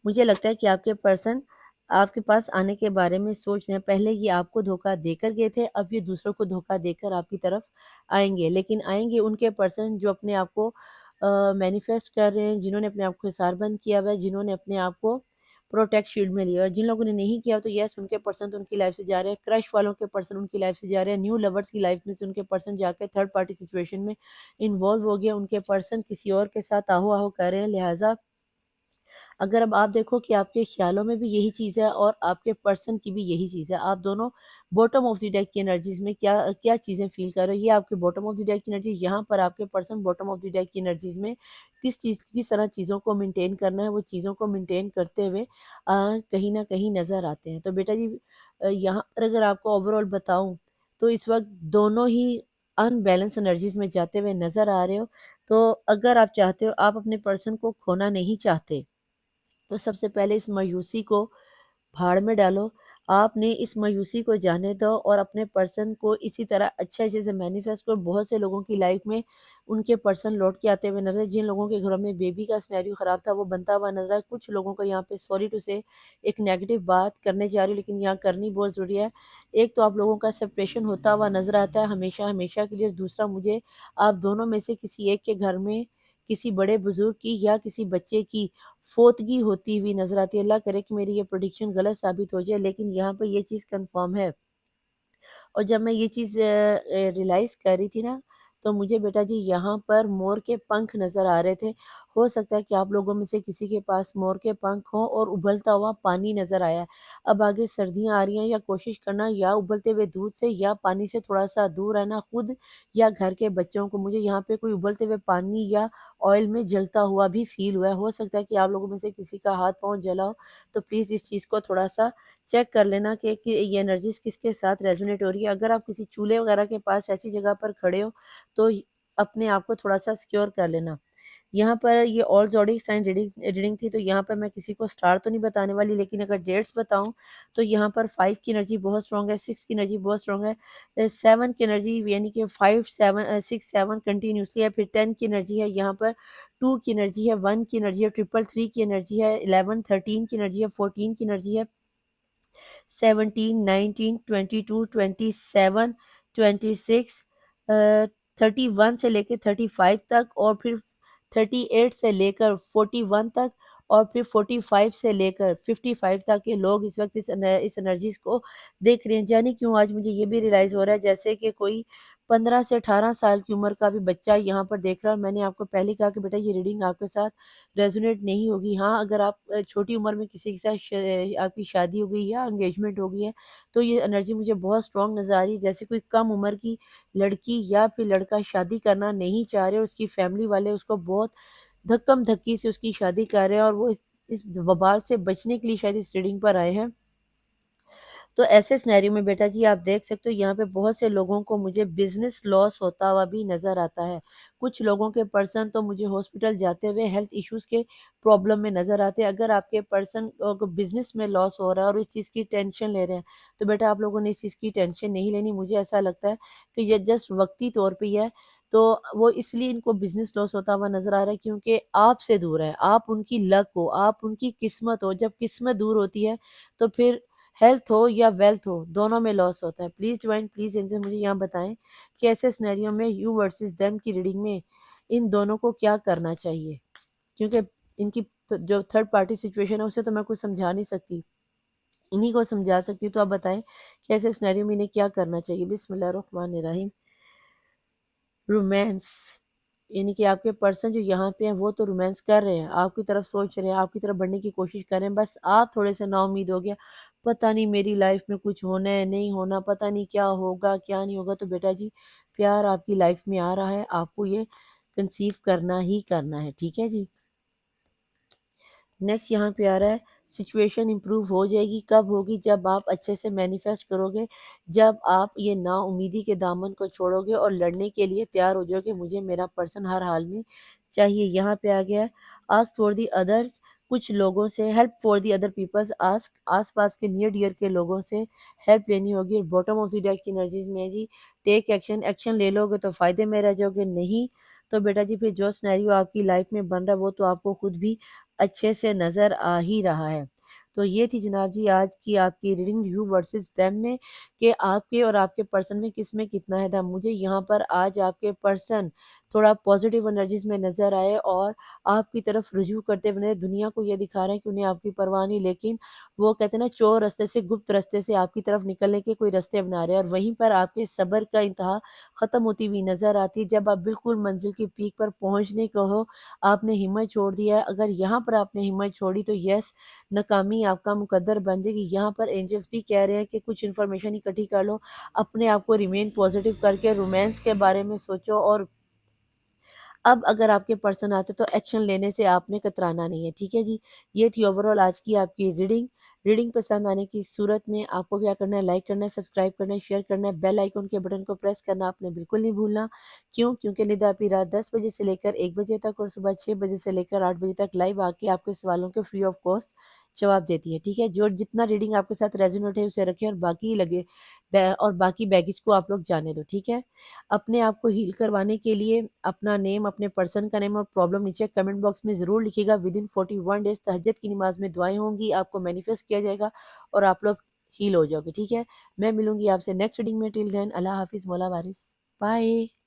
مجھے لگتا ہے کہ آپ کے پرسن آپ کے پاس آنے کے بارے میں سوچ رہے ہیں۔ پہلے یہ آپ کو دھوکہ دے کر گئے تھے، اب یہ دوسروں کو دھوکہ دے کر آپ کی طرف آئیں گے، لیکن آئیں گے ان کے پرسن جو اپنے آپ کو مینیفیسٹ کر رہے ہیں، جنہوں نے اپنے آپ کو حصار بند کیا ہوا ہے، جنہوں نے اپنے آپ کو پروٹیکٹ شیلڈ میں لیا، اور جن لوگوں نے نہیں کیا تو یس ان کے پرسن تو ان کی لائف سے جا رہے ہیں، کرش والوں کے پرسن ان کی لائف سے جا رہے ہیں، نیو لورز کی لائف میں سے ان کے پرسن جا کے تھرڈ پارٹی سچویشن میں انوالو ہو گیا، ان کے پرسن کسی اور کے ساتھ آہو آہو کر رہے ہیں۔ لہٰذا اگر اب آپ دیکھو کہ آپ کے خیالوں میں بھی یہی چیز ہے اور آپ کے پرسن کی بھی یہی چیز ہے، آپ دونوں باٹم آف دی ڈیک کی انرجیز میں کیا کیا چیزیں فیل کر رہے ہو، یہ آپ کے باٹم آف دی ڈیک کی انرجی، یہاں پر آپ کے person bottom of the deck کی انرجیز میں کس طرح چیزوں کو مینٹین کرنا ہے، وہ چیزوں کو مینٹین کرتے ہوئے کہیں نہ کہیں نظر آتے ہیں۔ تو بیٹا جی یہاں پر اگر آپ کو اوور آل بتاؤں تو اس وقت دونوں ہی ان بیلنس انرجیز میں جاتے ہوئے نظر آ رہے ہو، تو اگر آپ چاہتے ہو، آپ اپنے پرسن کو کھونا نہیں چاہتے، تو سب سے پہلے اس مایوسی کو بھاڑ میں ڈالو۔ آپ نے اس مایوسی کو جانے دو اور اپنے پرسن کو اسی طرح اچھے سے مینیفیسٹ کرو۔ بہت سے لوگوں کی لائف میں ان کے پرسن لوٹ کے آتے ہوئے نظر، جن لوگوں کے گھروں میں بیبی کا سینیریو خراب تھا وہ بنتا ہوا نظر ہے۔ کچھ لوگوں کو یہاں پہ سوری ٹو سے ایک نیگیٹو بات کرنے جا رہی ہوں، لیکن یہاں کرنی بہت ضروری ہے۔ ایک تو آپ لوگوں کا سپریشن ہوتا ہوا نظر آتا ہے ہمیشہ ہمیشہ کے لیے، دوسرا مجھے آپ دونوں میں سے کسی ایک کے گھر میں کسی بڑے بزرگ کی یا کسی بچے کی فوتگی ہوتی ہوئی نظر آتی ہے۔ اللہ کرے کہ میری یہ پریڈکشن غلط ثابت ہو جائے، لیکن یہاں پہ یہ چیز کنفرم ہے۔ اور جب میں یہ چیز ریلائز کر رہی تھی نا، تو مجھے بیٹا جی یہاں پر مور کے پنکھ نظر آ رہے تھے۔ ہو سکتا ہے کہ آپ لوگوں میں سے کسی کے پاس مور کے پنکھ ہوں اور ابلتا ہوا پانی نظر آیا ہے۔ اب آگے سردیاں آ رہی ہیں، یا کوشش کرنا یا ابلتے ہوئے دودھ سے یا پانی سے تھوڑا سا دور رہنا، خود یا گھر کے بچوں کو۔ مجھے یہاں پہ کوئی ابلتے ہوئے پانی یا آئل میں جلتا ہوا بھی فیل ہوا ہے۔ ہو سکتا ہے کہ آپ لوگوں میں سے کسی کا ہاتھ پاؤں جلا ہو، تو پلیز اس چیز کو تھوڑا سا چیک کر لینا کہ یہ انرجیز کس کے ساتھ ریزونیٹ ہو رہی ہے۔ اگر آپ کسی چولہے وغیرہ کے پاس ایسی جگہ پر کھڑے ہو تو اپنے آپ کو تھوڑا سا سیکیور کر لینا۔ یہاں پر یہ آل زوڈک سائن ریڈنگ تھی، تو یہاں پر میں کسی کو سٹار تو نہیں بتانے والی، لیکن اگر ڈیٹس بتاؤں تو یہاں پر 5 کی انرجی بہت اسٹرانگ ہے، 6 کی انرجی بہت اسٹرانگ ہے، 7 کی انرجی یعنی کہ 5 7 6 7 کنٹینیوسلی ہے، پھر 10 کی انرجی ہے، یہاں پر 2 کی انرجی ہے، 1 کی انرجی ہے، 333 کی انرجی ہے، 11 13 کی انرجی ہے، 14 کی انرجی ہے، 17 19 22 27 26 31 سے لے کے 35 تک، اور پھر 38 سے لے کر 41 تک، اور پھر 45 سے لے کر 55 تک کے لوگ اس وقت اس انرجیز کو دیکھ رہے ہیں۔ جانی کیوں آج مجھے یہ بھی ریلائز ہو رہا ہے جیسے کہ کوئی 15 سے 18 سال کی عمر کا بھی بچہ یہاں پر دیکھ رہا ہے۔ میں نے آپ کو پہلے کہا کہ بیٹا یہ ریڈنگ آپ کے ساتھ ریزونیٹ نہیں ہوگی۔ ہاں اگر آپ چھوٹی عمر میں کسی کے ساتھ آپ کی شادی ہو گئی یا انگیجمنٹ ہو گئی ہے، تو یہ انرجی مجھے بہت اسٹرانگ نظر آ رہی ہے، جیسے کوئی کم عمر کی لڑکی یا پھر لڑکا شادی کرنا نہیں چاہ رہے، اور اس کی فیملی والے اس کو بہت دھکم دھکی سے اس کی شادی کر رہے ہیں، اور وہ اس وبال سے بچنے کے لیے شاید اس ریڈنگ پر آئے ہیں۔ تو ایسے سنیریو میں بیٹا جی آپ دیکھ سکتے ہو یہاں پہ بہت سے لوگوں کو مجھے بزنس لاس ہوتا ہوا بھی نظر آتا ہے. کچھ لوگوں کے پرسن تو مجھے ہاسپٹل جاتے ہوئے ہیلتھ ایشوز کے پرابلم میں نظر آتے ہیں. اگر آپ کے پرسن کو بزنس میں لاس ہو رہا ہے اور اس چیز کی ٹینشن لے رہے ہیں تو بیٹا آپ لوگوں نے اس چیز کی ٹینشن نہیں لینی. مجھے ایسا لگتا ہے کہ یہ جسٹ وقتی طور پہ ہی ہے. تو وہ اس لیے ان کو بزنس لاس ہوتا ہوا نظر آ رہا ہے کیونکہ آپ سے دور ہے. آپ ان کی لک ہو, آپ ان کی قسمت ہو. جب قسمت دور ہوتی ہے تو پھر ہیلتھ ہو یا ویلتھ ہو دونوں میں لاس ہوتا ہے. پلیز ڈوائن پلیز ان سے مجھے یہاں بتائیں کہ ایسے سنیریو میں یو ورسز دیم کی ریڈنگ میں ان دونوں کو کیا کرنا چاہیے, کیونکہ ان کی جو تھرڈ پارٹی سچویشن ہے اسے تو میں کچھ سمجھا نہیں سکتی, انہی کو سمجھا سکتی ہوں. تو آپ بتائیں کہ ایسے سنیریو میں انہیں کیا کرنا چاہیے. بسم اللہ الرحمن الرحیم. رومانس, یعنی کہ آپ کے پرسن جو یہاں پہ ہیں وہ تو رومانس کر رہے ہیں, آپ کی طرف سوچ رہے ہیں, آپ کی طرف بڑھنے کی کوشش کر رہے ہیں. بس آپ تھوڑے سے نا امید ہو گیا, پتہ نہیں میری لائف میں کچھ ہونا ہے نہیں ہونا, پتہ نہیں کیا ہوگا کیا نہیں ہوگا. تو بیٹا جی پیار آپ کی لائف میں آ رہا ہے, آپ کو یہ کنسیو کرنا ہی کرنا ہے. ٹھیک ہے جی. نیکسٹ یہاں پہ آ رہا ہے سچویشن امپروو ہو جائے گی. کب ہوگی؟ جب آپ اچھے سے مینیفیسٹ کرو گے, جب آپ یہ نا امیدی کے دامن کو چھوڑو گے اور لڑنے کے لیے تیار ہو جاؤ گے. مجھے میرا پرسن ہر حال میں چاہیے. یہاں پہ آ گیا آسک فار دی ادرس, کچھ لوگوں سے help for the other peoples. آس پاس کے نیئر ڈیئر کے لوگوں سے ہیلپ لینی ہوگی. باٹم آف دی ڈیک کی انرجیز میں ہے جی ٹیک ایکشن. ایکشن لے لو گے تو فائدے میں رہ جاؤ گے, نہیں تو بیٹا جی پھر جو سنیریو آپ کی لائف میں بن رہا ہے وہ تو آپ کو خود بھی اچھے سے نظر آ ہی رہا ہے. تو یہ تھی جناب جی آج کی آپ کی ریڈنگ یو ورسز دیم میں, کہ آپ کے اور آپ کے پرسن میں کتنا ہے دم. مجھے یہاں پر آج آپ کے پرسن تھوڑا پازیٹیو انرجیز میں نظر آئے اور آپ کی طرف رجوع کرتے ہوئے دنیا کو یہ دکھا رہے ہیں کہ انہیں آپ کی پرواہ نہیں, لیکن وہ کہتے ہیں نا چور رستے سے, گپت رستے سے آپ کی طرف نکلنے کے کوئی رستے بنا رہے ہیں. اور وہیں پر آپ کے صبر کا انتہا ختم ہوتی ہوئی نظر آتی ہے. جب آپ بالکل منزل کی پیک پر پہنچنے کو ہو آپ نے ہمت چھوڑ دیا ہے. اگر یہاں پر آپ نے ہمت چھوڑی تو یس ناکامی آپ کا مقدر بن جائے گی. یہاں پر اینجلس بھی کہہ رہے ہیں کہ کچھ انفارمیشن اکٹھی کر لو, اپنے آپ کو ریمین پازیٹیو کر کے رومانس کے بارے میں سوچو. اور اب اگر آپ کے پرسن آتے تو ایکشن لینے سے آپ نے کترانا نہیں ہے. ٹھیک ہے جی. یہ تھی اوورال آج کی آپ کی ریڈنگ پسند آنے کی صورت میں آپ کو کیا کرنا ہے, لائک کرنا ہے, سبسکرائب کرنا ہے, شیئر کرنا ہے, بیل آئیکن کے بٹن کو پریس کرنا آپ نے بالکل نہیں بھولنا. کیونکہ ندا پی رات 10 بجے سے لے کر 1 بجے تک اور صبح 6 بجے سے لے کر 8 بجے تک لائیو آ کے آپ کے سوالوں کے فری آف کاسٹ جواب دیتی ہے. ٹھیک ہے. جو جتنا ریڈنگ آپ کے ساتھ ریزونیٹ ہے اسے رکھیں اور باقی بیگیج کو آپ لوگ جانے دو. ٹھیک ہے. اپنے آپ کو ہیل کروانے کے لیے اپنا نیم, اپنے پرسن کا نیم اور پرابلم نیچے کمنٹ باکس میں ضرور لکھیے گا. ود ان 41 ڈیز تہجد کی نماز میں دعائیں ہوں گی, آپ کو مینیفیسٹ کیا جائے گا اور آپ لوگ ہیل ہو جاؤ گے. ٹھیک ہے. میں ملوں گی آپ سے نیکسٹ ریڈنگ میں. ٹل دین اللہ حافظ, مولا وارث, بائے.